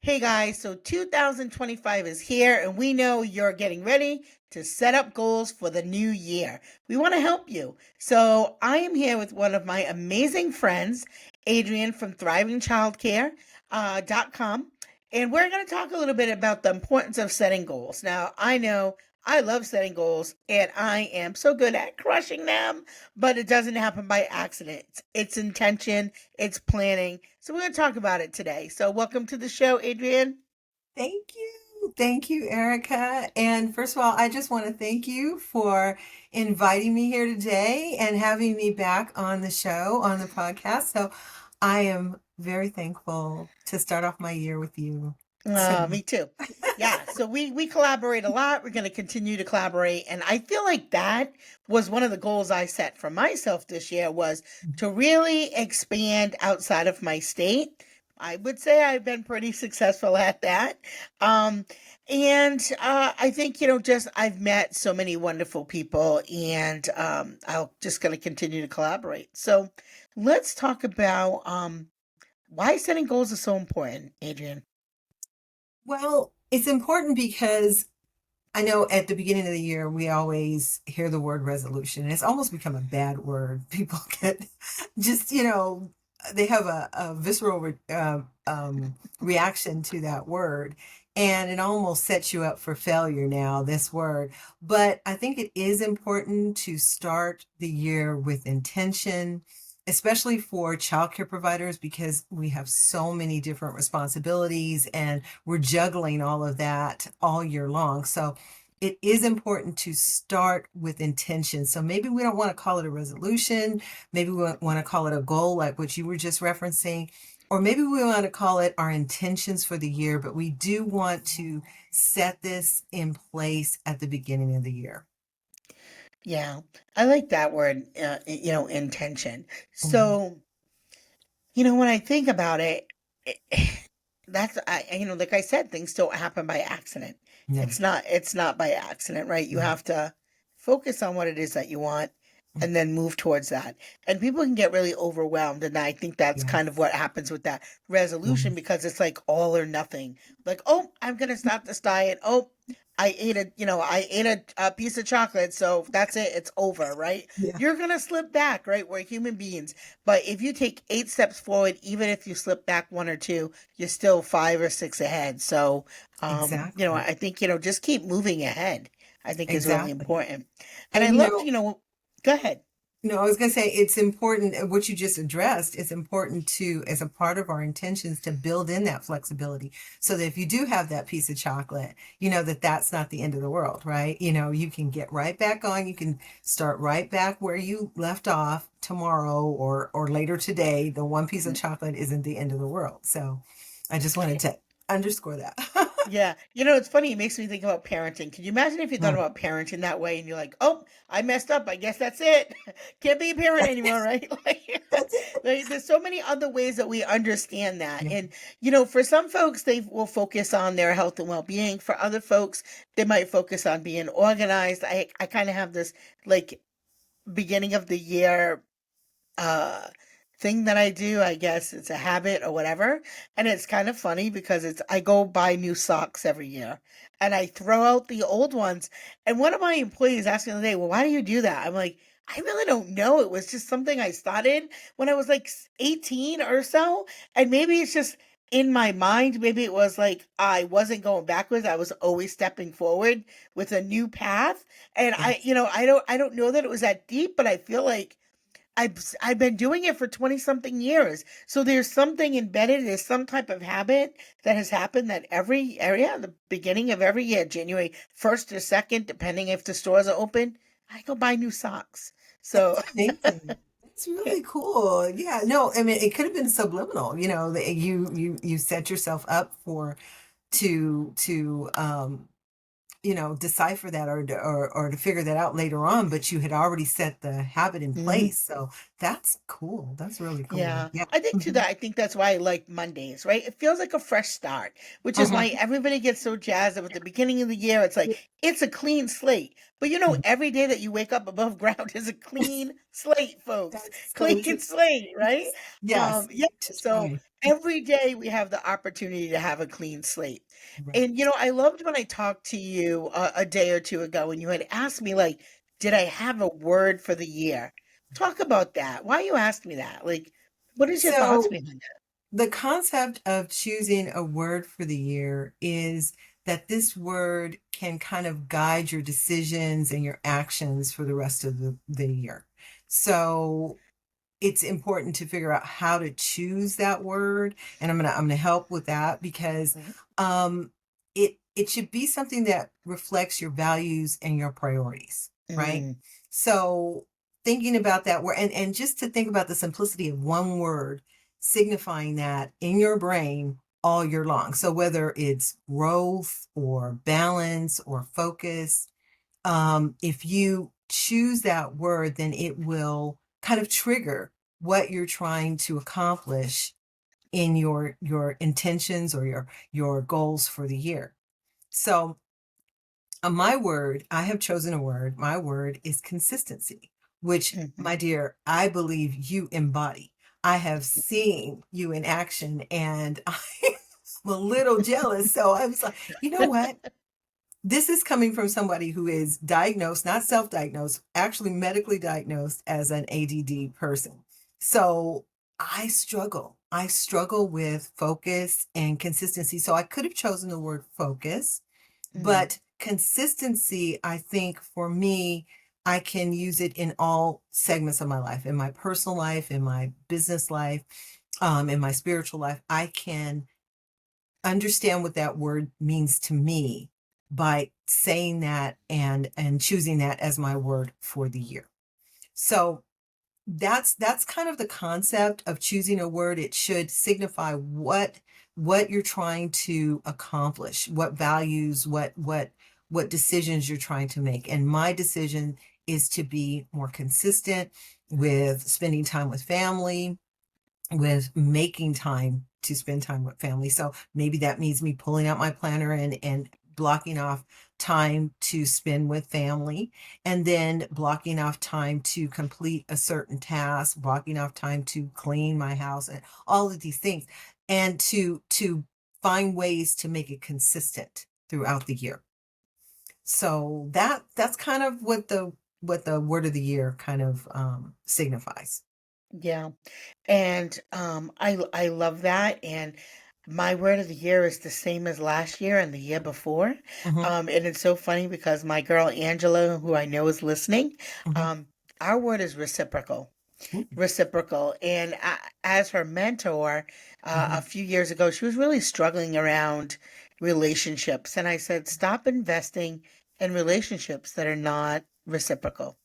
Hey guys, so 2025 is here, and we know you're getting ready to set up goals for the new year. We want to help you. So, I am here with one of my amazing friends, Adrienne from thrivingchildcare.com, and we're going to talk a little bit about the importance of setting goals. Now, I know I love setting goals, and I am so good at crushing them, but it doesn't happen by accident. It's intention, it's planning. So we're going to talk about it today. So welcome to the show, Adrienne. Thank you. Thank you, Erica. And first of all, I just want to thank you for inviting me here today and having me back on the show, on the podcast. So I am very thankful to start off my year with you. So, Me too. Yeah, so we collaborate a lot. We're going to continue to collaborate, and I feel like that was one of the goals I set for myself this year was to really expand outside of my state. I would say I've been pretty successful at that. Um, and I think, just I've met so many wonderful people, and I'll just going to continue to collaborate. So let's talk about why setting goals is so important, Adrian. well, it's important because I know at the beginning of the year, we always hear the word resolution, and it's almost become a bad word. People get just, they have a visceral reaction to that word, and it almost sets you up for failure now, this word. But I think it is important to start the year with intention, especially for childcare providers, because we have so many different responsibilities and we're juggling all of that all year long. So it is important to start with intention. So maybe we don't want to call it a resolution. Maybe we want to call it a goal, like what you were just referencing. Or maybe we want to call it our intentions for the year, but we do want to set this in place at the beginning of the year. Yeah, I like that word, intention. Mhm. So, when I think about it, it like I said, things don't happen by accident. No. It's not by accident, right? You No. have to focus on what it is that you want and then move towards that. And people can get really overwhelmed. And I think that's kind of Yes. what happens with that resolution Yes. because it's like all or nothing. Like, oh, I'm going to stop this diet. Oh, I ate a piece of chocolate, so that's it. It's over, right? Yeah. You're gonna slip back, right? We're human beings, but if you take 8 steps forward, even if you slip back one or two, you're still 5 or 6 ahead. So, Exactly. I think just keep moving ahead. I think is really Exactly. important, and I And loved, go ahead. no, I was going to say it's important, what you just addressed, it's important to, as a part of our intentions, to build in that flexibility so that if you do have that piece of chocolate, you know that that's not the end of the world, right? You can get right back on, you can start right back where you left off tomorrow or later today. The one piece of chocolate isn't the end of the world. So I just wanted to underscore that. Yeah, it's funny. It makes me think about parenting. Can you imagine if you thought Mm. about parenting that way and you're like, oh, I messed up. I guess that's it. Can't be a parent anymore, right? That's it. There's so many other ways that we understand that. Yeah. And, for some folks, they will focus on their health and well being. For other folks, they might focus on being organized. I kind of have this like beginning of the year uh thing that I do. I guess it's a habit or whatever. And it's kind of funny because it's I go buy new socks every year and I throw out the old ones. And one of my employees asked me the other day, well, why do you do that? I'm like, I really don't know. It was just something I started when I was like 18 or so. And maybe it's just in my mind, maybe it was like I wasn't going backwards. I was always stepping forward with a new path. And Yes. I don't know that it was that deep, but I feel like I've been doing it for 20 something years. So there's something embedded, there's some type of habit that has happened that every area, the beginning of every year, January 1st or 2nd, depending if the stores are open, I go buy new socks. So That's amazing. That's really cool. Yeah, no, I mean it could have been subliminal, that you set yourself up for to decipher that or to figure that out later on, but you had already set the habit in mhm. place. So that's cool. That's really cool. Yeah, Yeah. I think too Mhm. that I think that's why I like Mondays, right? It feels like a fresh start, which is why Mhm. everybody gets so jazzed up at the beginning of the year. It's like it's a clean slate. But Mhm. every day that you wake up above ground is a clean slate, folks. That's so Clean true. slate, right? Yes. Yeah. That's So right. every day we have the opportunity to have a clean slate. Right. And I loved when I talked to you a day or two ago and you had asked me like, did I have a word for the year? Talk about that. Why you asked me that? Like, what is your thoughts So behind the concept of choosing a word for the year is that this word can kind of guide your decisions and your actions for the rest of the year. So it's important to figure out how to choose that word. And I'm gonna help with that because that? um it should be something that reflects your values and your priorities, right? Mm, So thinking about that word and just to think about the simplicity of one word signifying that in your brain all year long. So whether it's growth or balance or focus, if you choose that word, then it will kind of trigger what you're trying to accomplish in your intentions or your goals for the year. So my word, I have chosen a word. My word is consistency, which, mhm. my dear, I believe you embody. I have seen you in action and I'm a little jealous. So I was like, you know what? This is coming from somebody who is diagnosed, not self diagnosed, actually medically diagnosed as an ADD person. So I struggle. I struggle with focus and consistency. So I could have chosen the word focus, Mm, but consistency, I think for me, I can use it in all segments of my life, in my personal life, in my business life, in my spiritual life. I can understand what that word means to me by saying that and choosing that as my word for the year. So that's kind of the concept of choosing a word. It should signify what you're trying to accomplish, what values, what decisions you're trying to make. And my decision is to be more consistent with spending time with family, with making time to spend time with family. So maybe that means me pulling out my planner and blocking off time to spend with family, and then blocking off time to complete a certain task, blocking off time to clean my house and all of these things, and to find ways to make it consistent throughout the year. So that's kind of what the word of the year kind of signifies. yeah. And I love that. And my word of the year is the same as last year and the year before. Hmm. And it's so funny because my girl Angela, who I know is listening, Hmm. um, our word is reciprocal. Reciprocal. And as her mentor, a Hmm. few years ago, she was really struggling around relationships. And I said, stop investing in relationships that are not reciprocal.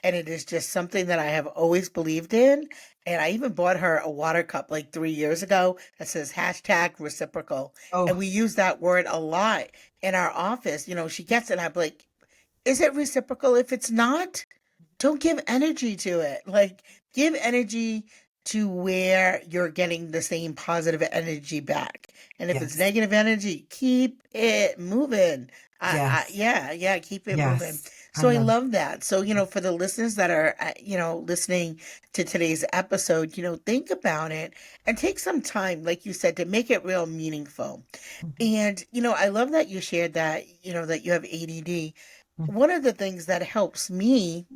And it is just something that I have always believed in. And I even bought her a water cup like 3 years ago that says hashtag reciprocal. And Oh, we use that word a lot in our office. She gets it. And I'm like, is it reciprocal? If it's not, don't give energy to it. Like, give energy to where you're getting the same positive energy back. And if it's yes. negative energy, keep it moving. Yes. Yeah, yeah, keep it moving. Yes. I So I love love that. So, for the listeners that are, listening to today's episode, think about it and take some time, like you said, to make it real meaningful. it. And, I love that you shared that, that you have ADD. Mhm. One of the things that helps me,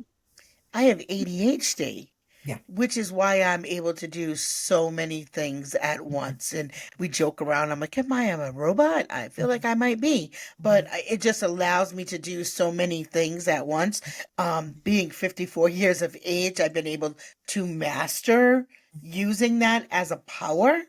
I have ADHD, Yeah. which is why I'm able to do so many things at Mhm. once. And we joke around. I'm like, am I a robot? I feel like Mhm. I might be, but Mhm. it just allows me to do so many things at once. Being 54 years of age, I've been able to master using that as a power.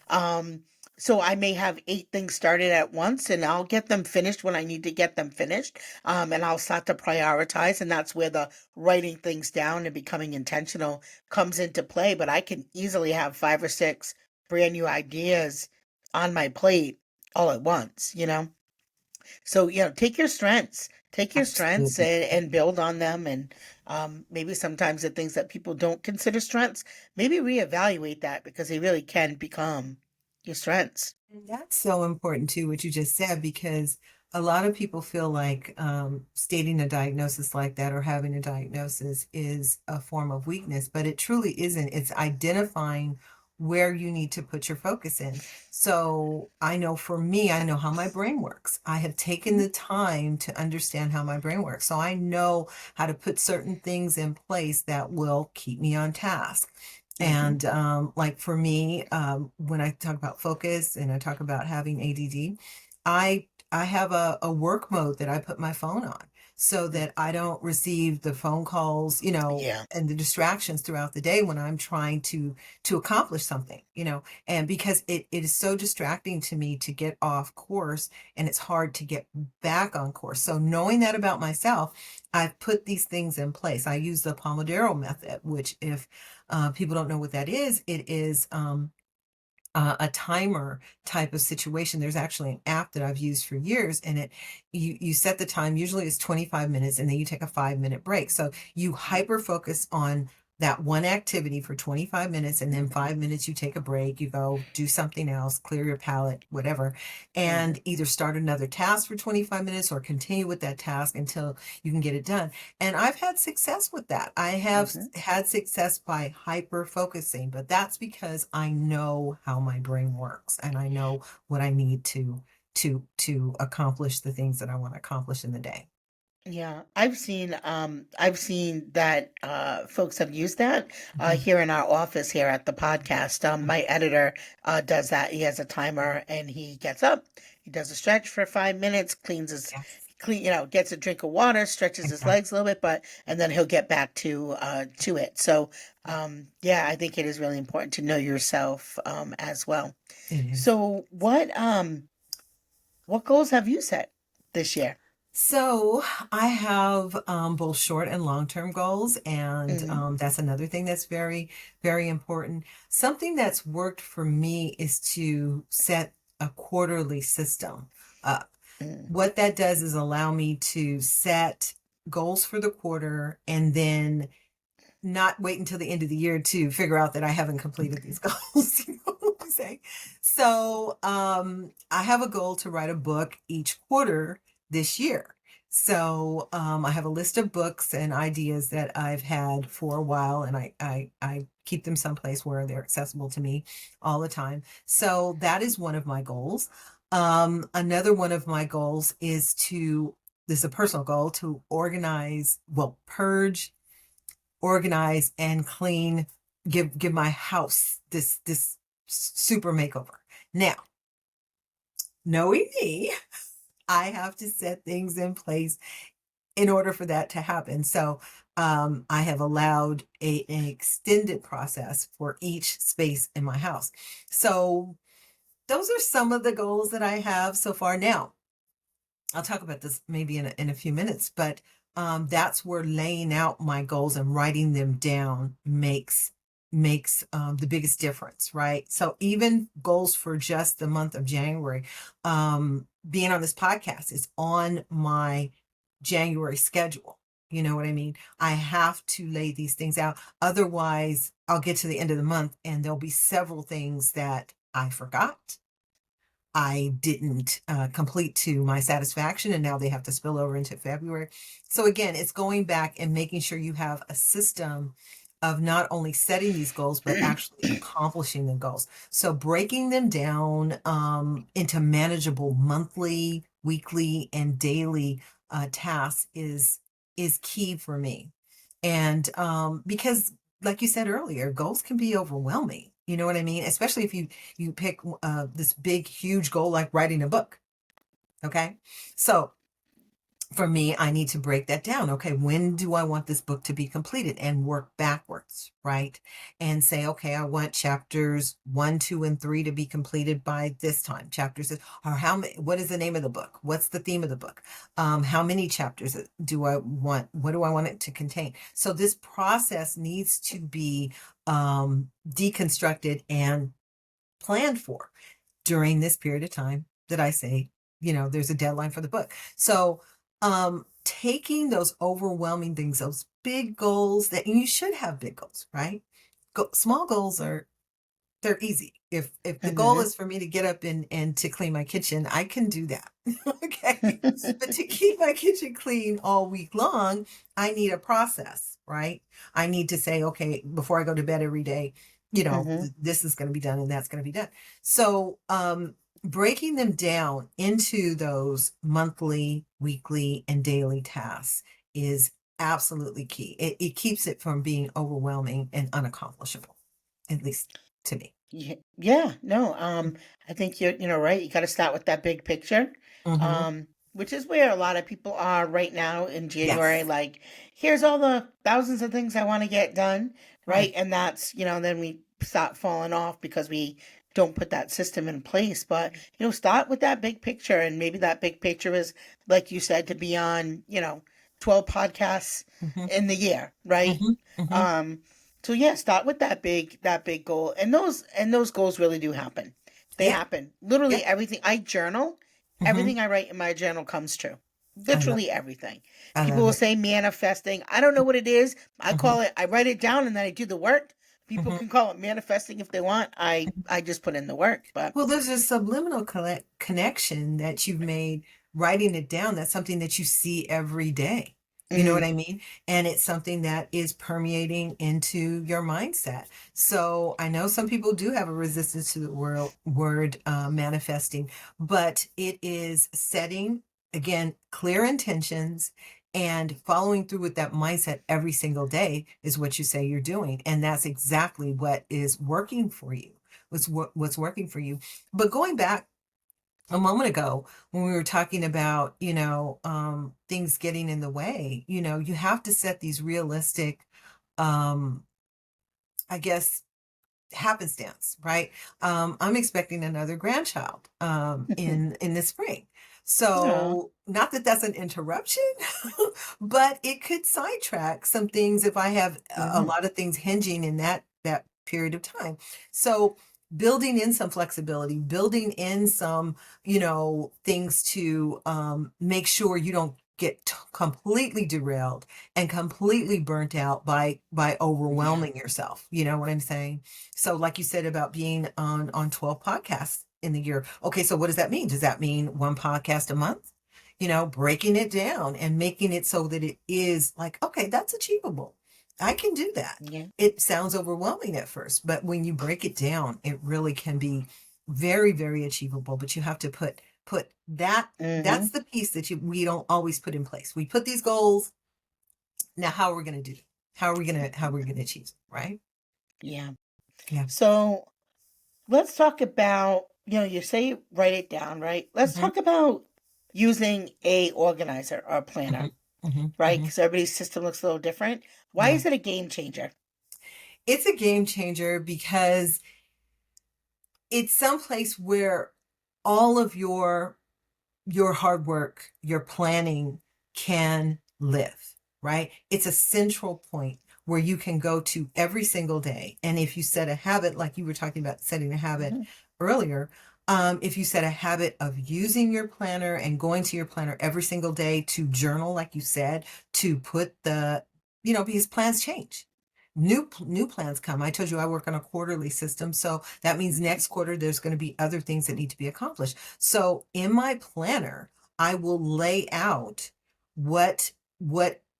Um, so I may have 8 things started at once and I'll get them finished when I need to get them finished. And I'll start to prioritize. And that's where the writing things down and becoming intentional comes into play. But I can easily have 5 or 6 brand new ideas on my plate all at once. So, take your strengths Absolutely. and build on them. And maybe sometimes the things that people don't consider strengths, maybe reevaluate that because they really can become your strengths. And that's so important too, what you just said, because a lot of people feel like stating a diagnosis like that or having a diagnosis is a form of weakness, but it truly isn't. It's identifying where you need to put your focus in. So I know for me, I know how my brain works. I have taken the time to understand how my brain works. So I know how to put certain things in place that will keep me on task. Mm-hmm. And like for me, when I talk about focus and I talk about having ADD, I have a work mode that I put my phone on so that I don't receive the phone calls, Yeah. and the distractions throughout the day when I'm trying to accomplish something, and because it is so distracting to me to get off course, and it's hard to get back on course. So knowing that about myself, I've put these things in place. I use the Pomodoro method, which if people don't know what that is, it is a timer type of situation. There's actually an app that I've used for years, and you set the time. Usually it's 25 minutes, and then you take a 5 minute break. So you hyper focus on that one activity for 25 minutes, and then 5 minutes you take a break. You go do something else, clear your palate, whatever, Mm-hmm. and either start another task for 25 minutes or continue with that task until you can get it done. And I've had success with that. I have Mm-hmm. had success by hyper focusing, but that's because I know how my brain works and I know what I need to accomplish the things that I want to accomplish in the day. Yeah, I've seen that folks have used that Mhm. here in our office here at the podcast. My editor does that. He has a timer and he gets up, he does a stretch for 5 minutes, cleans his Yes, gets a drink of water, stretches his exactly. legs a little bit, but and then he'll get back to it. So yeah, I think it is really important to know yourself as well. It is. So what goals have you set this year? So I have both short and long-term goals, and Mm-hmm. that's another thing that's very, very important. Something that's worked for me is to set a quarterly system up. Mm-hmm. What that does is allow me to set goals for the quarter and then not wait until the end of the year to figure out that I haven't completed these goals. You know what I'm saying? So I have a goal to write a book each quarter this year. So I have a list of books and ideas that I've had for a while, and I keep them someplace where they're accessible to me all the time. So that is one of my goals. Another one of my goals is this is a personal goal, to purge, organize, and clean, give my house this super makeover. Now, knowing me, I have to set things in place in order for that to happen. So I have allowed an extended process for each space in my house. So those are some of the goals that I have so far. Now, I'll talk about this maybe in a few minutes, but that's where laying out my goals and writing them down makes the biggest difference, right? So even goals for just the month of January, being on this podcast is on my January schedule. You know what I mean? I have to lay these things out. Otherwise, I'll get to the end of the month and there'll be several things that I forgot, I didn't complete to my satisfaction, and now they have to spill over into February. So again, it's going back and making sure you have a system of not only setting these goals, but actually accomplishing the goals. So breaking them down into manageable monthly, weekly, and daily tasks is key for me. And because, like you said earlier, goals can be overwhelming. You know what I mean? Especially if you pick this big, huge goal like writing a book. Okay, so for me, I need to break that down. Okay, when do I want this book to be completed, and work backwards, right? And say, okay, I want chapters 1, 2, and 3 to be completed by this time. Chapters, or how many, what is the name of the book? What's the theme of the book? How many chapters do I want? What do I want it to contain? So this process needs to be deconstructed and planned for during this period of time that I say, there's a deadline for the book. So, taking those overwhelming things, those big goals that, and you should have big goals, right? Small goals they're easy. If the goal Mm-hmm. is for me to get up and to clean my kitchen, I can do that. Okay. But to keep my kitchen clean all week long, I need a process, right? I need to say, okay, before I go to bed every day, Mm-hmm. this is going to be done and that's going to be done. So, breaking them down into those monthly, weekly, and daily tasks is absolutely key. It keeps it from being overwhelming and unaccomplishable, at least to me. Yeah, yeah, no, I think you're right. You got to start with that big picture, Mm-hmm. which is where a lot of people are right now in January. Yes. Like, here's all the thousands of things I want to get done, right? Right. And that's, then we start falling off because we don't put that system in place. But, start with that big picture, and maybe that big picture is, like you said, to be on, 12 podcasts Mm-hmm. in the year, right? Mm-hmm. Mm-hmm. Um, so yeah, start with that big goal. And those goals really do happen. They Yeah. happen. Literally Yep. everything I journal, Mm-hmm. everything I write in my journal comes true. I love Literally everything. I People love will it. say manifesting. I don't know what it is. Mm-hmm. I write it down and then I do the work. People Mm-hmm. can call it manifesting if they want. I just put in the work. But Well, there's a subliminal connection that you've made writing it down. That's something that you see every day. You know what mm, I mean? And it's something that is permeating into your mindset. So I know some people do have a resistance to the word manifesting, but it is setting, again, clear intentions and following through with that mindset every single day is what you say you're doing. And that's exactly what is working for you. What's working for you. But going back a moment ago when we were talking about, things getting in the way, you have to set these realistic, um, I guess, happenstance, right? I'm expecting another grandchild in the spring. no, So not that that's an interruption, but it could sidetrack some things if I have a hmm lot of things hinging in that period of time. So building in some flexibility, building in some, things to make sure you don't get completely derailed and completely burnt out by yeah, overwhelming yourself. You know what I'm saying? So like you said about being on 12 podcasts in the year. Okay, so what does that mean? Does that mean one podcast a month? Breaking it down and making it so that it is like, okay, that's achievable. I can do that. yeah, It sounds overwhelming at first, but when you break it down, it really can be very, very achievable. But you have to put that hmm that's the piece that we don't always put in place. We put these goals. Now, how are we going to do it? How are we going to achieve it? Right? yeah. Yeah. So let's talk about, you say write it down, right? Let's Hmm. talk about using a organizer or a Hmm. planner, Hmm. right? Hmm. Because everybody's system looks a little different. Why Yeah. is it a game changer? It's a game changer because it's someplace where all of your hard work, your planning can live, right? It's a central point where you can go to every single day. And if you set a habit, like you were talking about setting a habit Hmm earlier, if you set a habit of using your planner and going to your planner every single day to journal, like you said, to put because plans change. New plans come. I told you I work on a quarterly system. So that means next quarter there's going to be other things that need to be accomplished. So in my planner, I will lay out what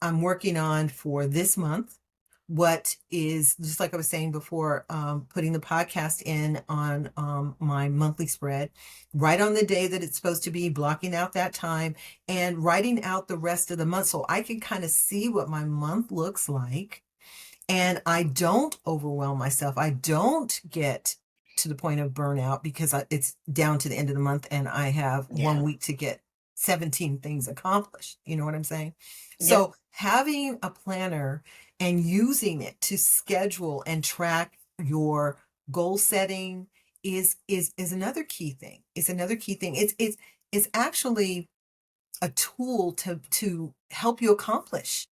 I'm working on for this month, what is just like I was saying before, putting the podcast in on my monthly spread, right on the day that it's supposed to be, blocking out that time and writing out the rest of the month so I can kind of see what my month looks like and I don't overwhelm myself. I don't get to the point of burnout because it's down to the end of the month and I have Yeah. 1 week to get 17 things accomplished. You know what I'm saying? Yep. So having a planner and using it to schedule and track your goal setting is another key thing. It's another key thing. It's actually a tool to help you accomplish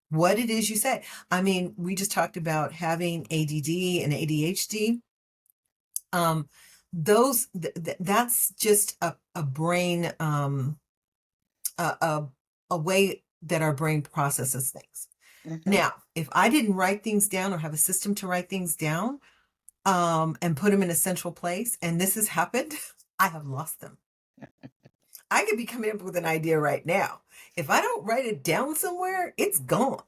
what it is you say. I mean, we just talked about having ADD and ADHD. Um, that's just a brain, a, a, a way that our brain processes things. hmm Now, if I didn't write things down or have a system to write things down, and put them in a central place, and this has happened, I have lost them. I could be coming up with an idea right now. If I don't write it down somewhere, it's gone.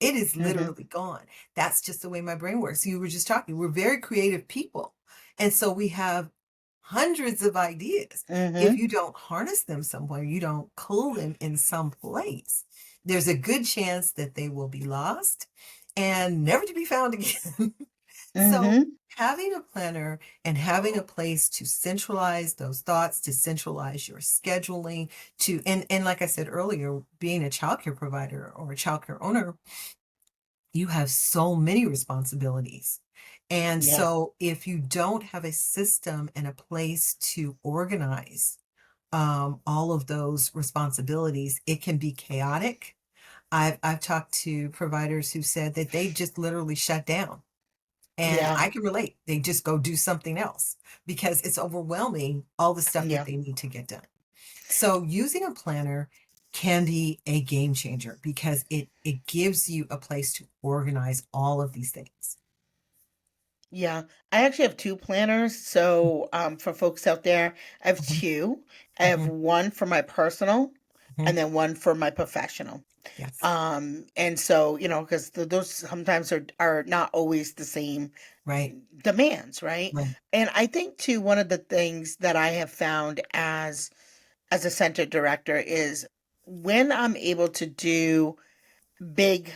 It is Mm-hmm. literally gone. That's just the way my brain works. You were just talking. We're very creative people. And so we have hundreds of ideas. If Mm-hmm. you don't harness them somewhere, you don't cull them in some place, there's a good chance that they will be lost and never to be found again. So Mm-hmm. having a planner and having a place to centralize those thoughts, to centralize your scheduling, and like I said earlier, being a childcare provider or a childcare owner, you have so many responsibilities. And Yeah. so if you don't have a system and a place to organize all of those responsibilities, it can be chaotic. I've talked to providers who said that they just literally shut down. And Yeah. I can relate. They just go do something else because it's overwhelming, all the stuff that Yeah. they need to get done. So using a planner can be a game changer because it gives you a place to organize all of these things. Yeah, I actually have two planners. So, for folks out there, I have Mhm, two. I have mhm, one for my personal mhm. and then one for my professional. Yes. And so, because those sometimes are not always the same Right. demands, right? Right. And I think too, one of the things that I have found as a center director is when I'm able to do big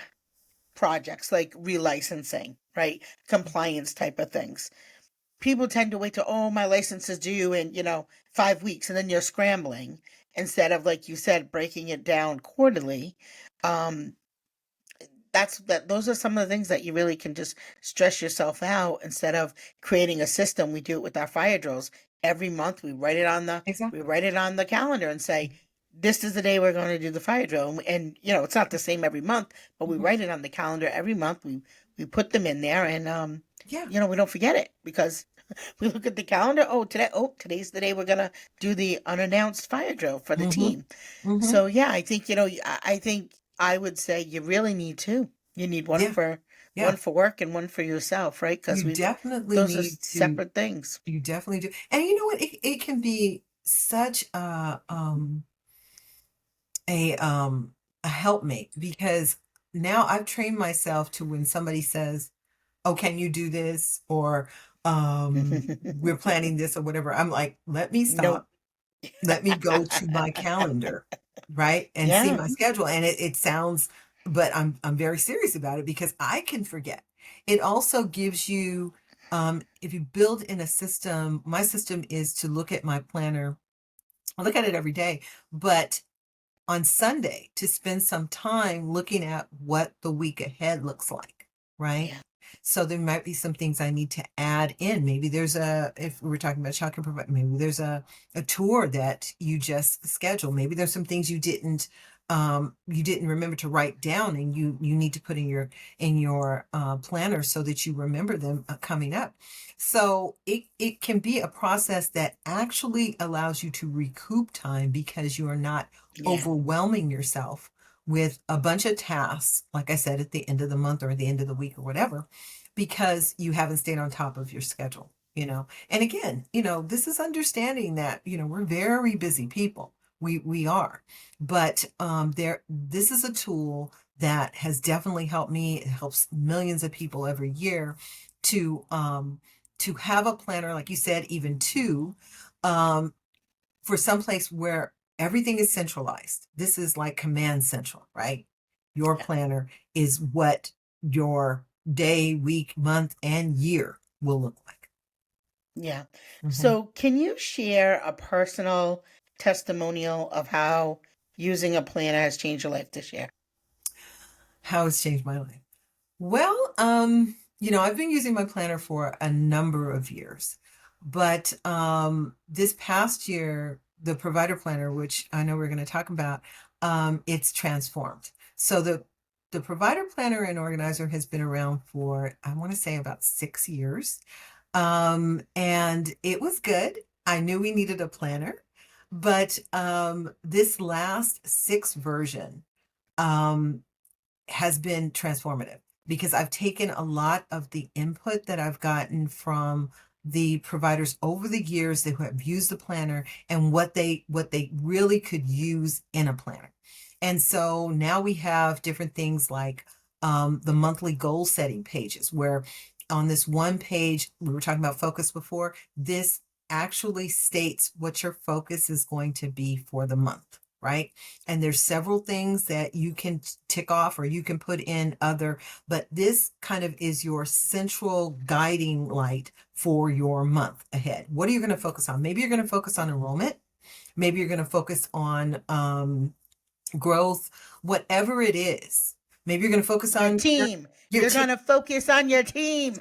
projects like relicensing, right? Compliance type of things. People tend to wait till, oh, my license is due in, 5 weeks, and then you're scrambling instead of, like you said, breaking it down quarterly. Um, those are some of the things that you really can just stress yourself out instead of creating a system. We do it with our fire drills. Every month we Exactly. write it on the calendar and say, this is the day we're going to do the fire drill. And it's not the same every month, but we Mhm. write it on the calendar every month. We put them in there, and Yeah. we don't forget it because we look at the calendar. Today's the day we're gonna do the unannounced fire drill for the Hmm. team. Hmm. So yeah, I think I think I would say you really need two. You need one Yeah. for Yeah. work and one for yourself, right? Because You we've definitely those are need to, separate things. you definitely do. And you know what? It can be such a um a helpmate because now I've trained myself to when somebody says, "Oh, can you do this?" or "We're planning this," or whatever. I'm like, "Let me Nope. stop. Let me go to my calendar, right, and see Yeah, my schedule." And it sounds, but I'm very serious about it because I can forget. It also gives you, if you build in a system. My system is to look at my planner. I look at it every day, but on Sunday to spend some time looking at what the week ahead looks like, right? yeah, So there might be some things I need to add in. Maybe there's if we're talking about childcare provider, maybe there's a tour that you just schedule. Maybe there's some things you didn't remember to write down and you need to put in your planner so that you remember them coming up. So it can be a process that actually allows you to recoup time because you are not yeah, overwhelming yourself with a bunch of tasks, like I said, at the end of the month or at the end of the week or whatever, because you haven't stayed on top of your schedule. And again, this is understanding that, we're very busy people. We are. But this is a tool that has definitely helped me. It helps millions of people every year to have a planner, like you said, even two, um, for some place where everything is centralized. This is like command central, right? Your yeah, planner is what your day, week, month, and year will look like. yeah. Mhm. So, can you share a personal testimonial of how using a planner has changed your life this year? How it's changed my life. Well, I've been using my planner for a number of years, but this past year, the provider planner, which I know we're going to talk about, it's transformed. So the provider planner and organizer has been around for, I want to say, about 6 years. And it was good. I knew we needed a planner, but this last six version, um, has been transformative because I've taken a lot of the input that I've gotten from the providers over the years that have used the planner and what they really could use in a planner. And so now we have different things like the monthly goal setting pages, where on this one page, we were talking about focus before, this actually states what your focus is going to be for the month, right? And there's several things that you can tick off or you can put in other, but this kind of is your central guiding light for your month ahead. What are you going to focus on? Maybe you're going to focus on enrollment. Maybe you're going to focus on growth, whatever it is. Maybe you're going to focus Your on team. your You're team, going to focus on your team.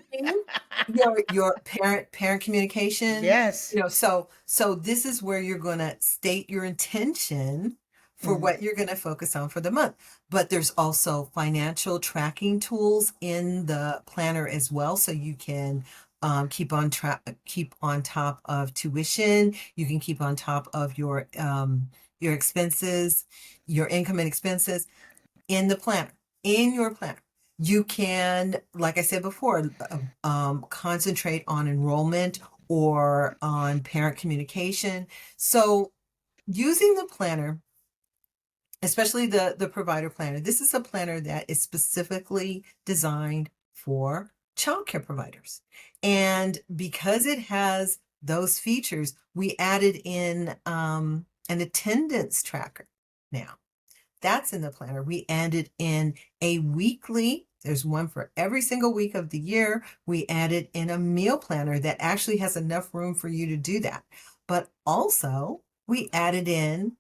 your parent communication. Yes. So this is where you're going to state your intention for Mm. what you're going to focus on for the month. But there's also financial tracking tools in the planner as well, so you can keep on top of tuition. You can keep on top of your expenses, your income and expenses in the planner, in your planner. You can, like I said before, concentrate on enrollment or on parent communication. So using the planner, especially the provider planner, this is a planner that is specifically designed for childcare providers. And because it has those features, we added in an attendance tracker now. That's in the planner. We added in a weekly, there's one for every single week of the year. We added in a meal planner that actually has enough room for you to do that. But also, we added in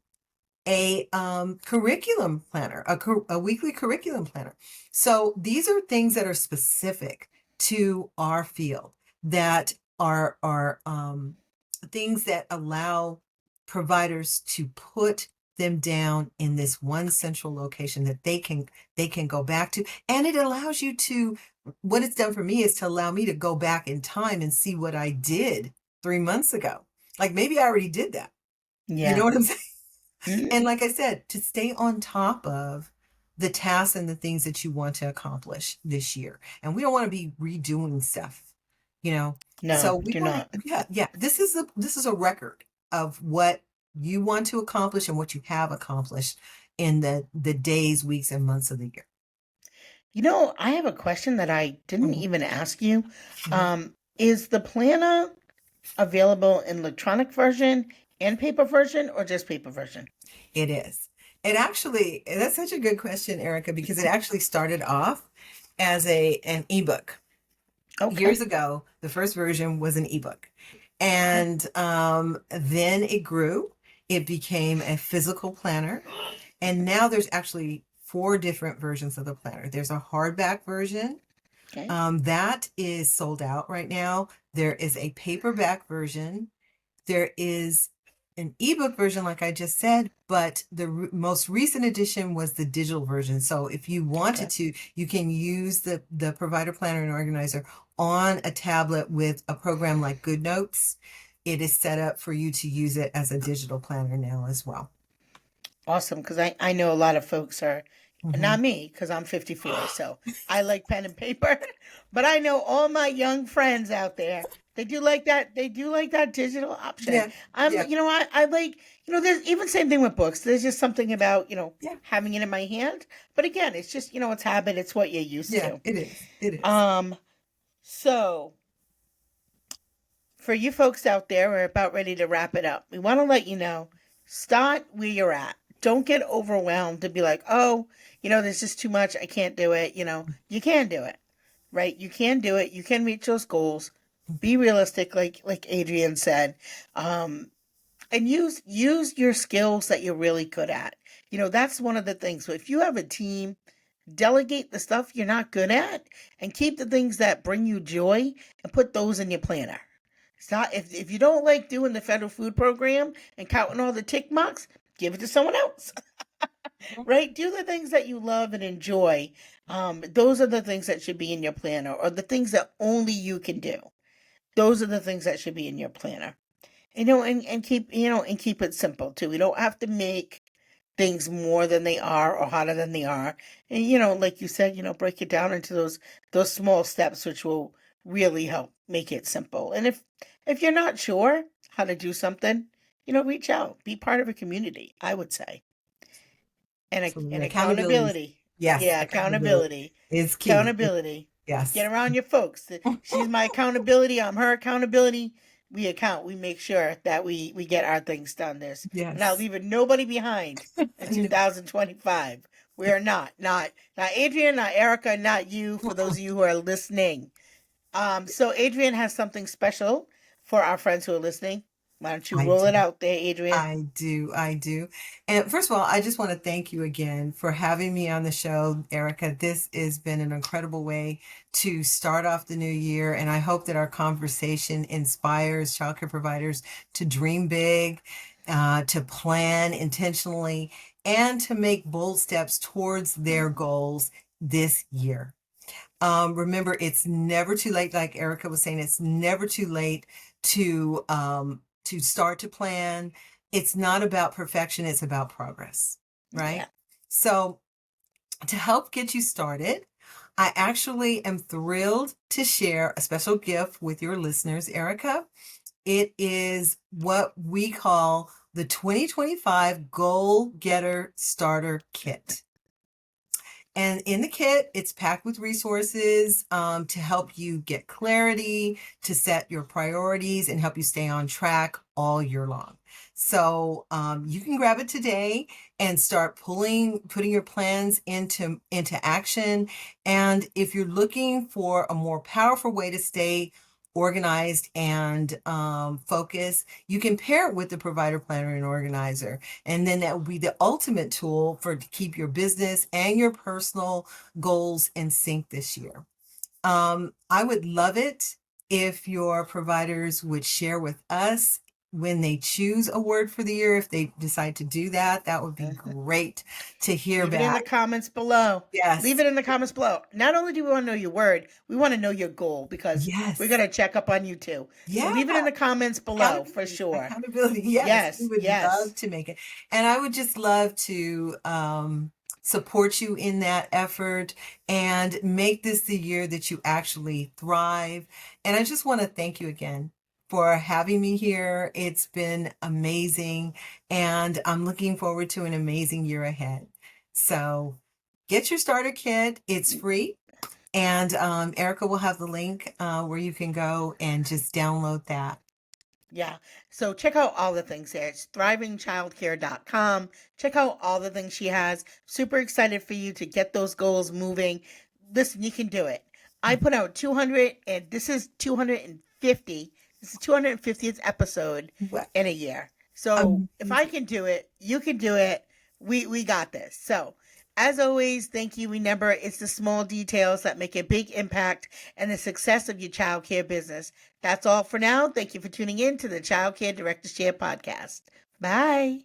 a curriculum planner, a weekly curriculum planner. So these are things that are specific to our field, that are things that allow providers to put them down in this one central location that they can go back to. And it allows you to, what it's done for me is to allow me to go back in time and see what I did 3 months ago. Like maybe I already did that. You know Yeah. what I'm saying? Mm. And like I said, to stay on top of the tasks and the things that you want to accomplish this year. And we don't want to be redoing stuff, you know. So No, we do want to, not. yeah. This is a record of what you want to accomplish and what you have accomplished in the days, weeks, and months of the year. I have a question that I didn't Mhm, even ask you. mhm. Is the planner available in electronic version and paper version or just paper version? It is. It actually, that's such a good question, Erica, because it actually started off as an ebook. Years Okay. ago, the first version was an ebook. Okay. And then it grew. It became a physical planner. And now there's actually four different versions of the planner. There's a hardback version Okay. that is sold out right now. There is a paperback version. There is an ebook version, like I just said, but the most recent edition was the digital version. So if you wanted Okay. to, you can use the provider planner and organizer on a tablet with a program like GoodNotes. It is set up for you to use it as a digital planner now as well. Awesome. Because I know a lot of folks are, Mhm. not me, because I'm 54. So I like pen and paper. But I know all my young friends out there. They do like that. They do like that digital option. Yeah, yeah, I like, there's even same thing with books. There's just something about, yeah, having it in my hand. But again, it's just, it's habit. It's what you're used yeah, to. it is. It is. Um, so for you folks out there, we're about ready to wrap it up. We want to let you know, start where you're at. Don't get overwhelmed to be like, oh, there's just too much. I can't do it. You can do it, right? You can do it. You can reach those goals. Be realistic, like Adrienne said, and use your skills that you're really good at. That's one of the things. So if you have a team, delegate the stuff you're not good at, and keep the things that bring you joy, and put those in your planner. So if you don't like doing the federal food program and counting all the tick marks, give it to someone else, Mhm. right? Do the things that you love and enjoy. Those are the things that should be in your planner, or the things that only you can do. Those are the things that should be in your planner. And keep it simple too. We don't have to make things more than they are or harder than they are. And like you said, break it down into those small steps, which will really help make it simple. And if you're not sure how to do something, reach out. Be part of a community, I would say. And Absolutely. and Accountability. accountability. Yes, Yeah, accountability accountability. is key. Accountability. Get Yes. around your folks. She's my accountability. I'm her accountability. We account. We make sure that we get our things done. This. We're not Yes. leaving nobody behind in I know. 2025. We are not Adrienne, not Erica, not you. For those of you who are listening, so Adrienne has something special for our friends who are listening. Why don't you I roll do. it out there, Adrienne? I do. I do. And first of all, I just want to thank you again for having me on the show, Erica. This has been an incredible way to start off the new year. And I hope that our conversation inspires childcare providers to dream big, to plan intentionally, and to make bold steps towards their goals this year. Remember, it's never too late. Like Erica was saying, it's never too late to start to plan. It's not about perfection; it's about progress, Yeah. right? So, to help get you started, I actually am thrilled to share a special gift with your listeners, Erica. It is what we call the 2025 Goal Getter Starter Kit. And in the kit, it's packed with resources to help you get clarity, to set your priorities, and help you stay on track all year long. So you can grab it today and start putting your plans into action. And if you're looking for a more powerful way to stay organized and focused, you can pair it with the provider planner and organizer. And then that will be the ultimate tool to keep your business and your personal goals in sync this year. I would love it if your providers would share with us when they choose a word for the year. If they decide to do that, that would be great to hear Leave it in the back. comments below. Leave Yes, it in the comments below. Not only do we want to know your word, we want to know your goal because we're yes, going to check up on you too. So yeah. leave it in the comments below for Accountability, sure. accountability. Yes, we Yes, would love yes. to make it. And I would just love to support you in that effort and make this the year that you actually thrive. And I just want to thank you again for having me here. It's been amazing. And I'm looking forward to an amazing year ahead. So get your starter kit, it's free. And Erica will have the link where you can go and just download that. Yeah. So check out all the things there. It's thrivingchildcare.com. Check out all the things she has. Super excited for you to get those goals moving. Listen, you can do it. I put out 200 and this is 250. This is 250th episode Well, in a year. So if I amazing. can do it, you can do it. We got this. So as always, thank you. Remember, it's the small details that make a big impact and the success of your childcare business. That's all for now. Thank you for tuning in to the Childcare Director Share podcast. Bye.